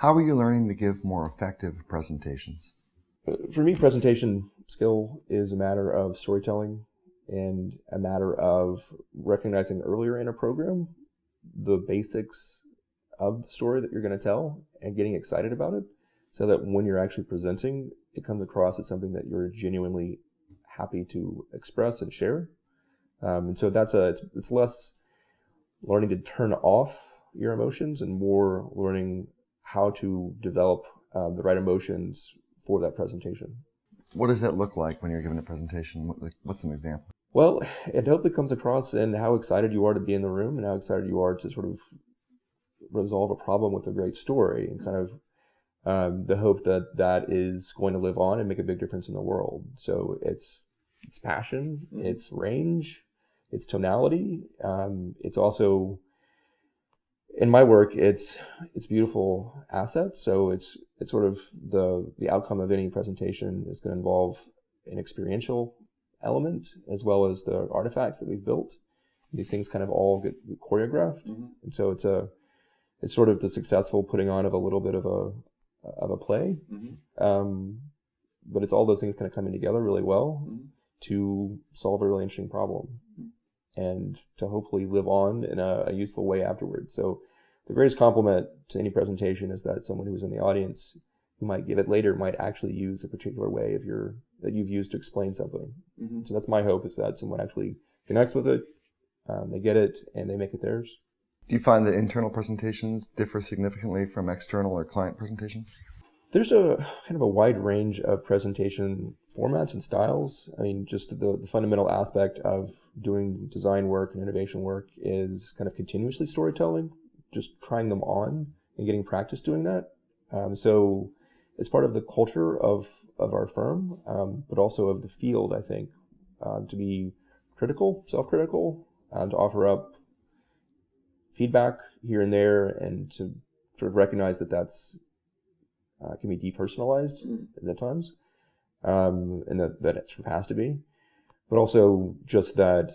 How are you learning to give more effective presentations? For me, presentation skill is a matter of storytelling and a matter of recognizing earlier in a program the basics of the story that you're going to tell and getting excited about it so that when you're actually presenting, it comes across as something that you're genuinely happy to express and share. And so it's less learning to turn off your emotions and more learning how to develop the right emotions for that presentation. What does that look like when you're giving a presentation? What's an example? Well, it hopefully comes across in how excited you are to be in the room and how excited you are to sort of resolve a problem with a great story, and kind of the hope that that is going to live on and make a big difference in the world. So it's passion, it's range, it's tonality. It's also, in my work, it's beautiful assets. So it's sort of the outcome of any presentation is going to involve an experiential element as well as the artifacts that we've built. These things kind of all get choreographed, and so it's sort of the successful putting on of a little bit of a play. But it's all those things kind of coming together really well to solve a really interesting problem and to hopefully live on in a useful way afterwards. So the greatest compliment to any presentation is that someone who's in the audience who might give it later might actually use a particular way that you've used to explain something. So that's my hope, is that someone actually connects with it, they get it, and they make it theirs. Do you find that internal presentations differ significantly from external or client presentations? There's a kind of a wide range of presentation formats and styles. I mean, just the fundamental aspect of doing design work and innovation work is kind of continuously storytelling, just trying them on and getting practice doing that. So it's part of the culture of our firm, but also of the field, I think, to be critical, self-critical, to offer up feedback here and there, and to sort of recognize that that's can be depersonalized at times, and that it sort of has to be, but also just that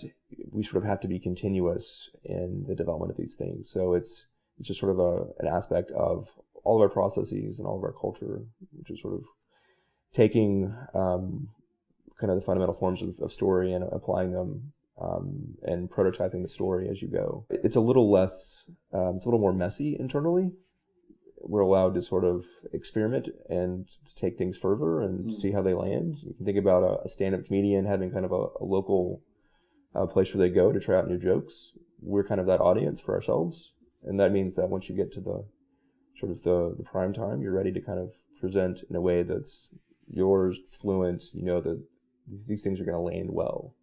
we sort of have to be continuous in the development of these things. So it's just sort of an aspect of all of our processes and all of our culture, which is sort of taking kind of the fundamental forms of story and applying them and prototyping the story as you go. It's a little less, it's a little more messy internally. We're allowed to sort of experiment and to take things further and see how they land. You can think about a stand-up comedian having kind of a local place where they go to try out new jokes. We're kind of that audience for ourselves. And that means that once you get to the sort of the prime time, you're ready to kind of present in a way that's yours, fluent. You know that these things are going to land well.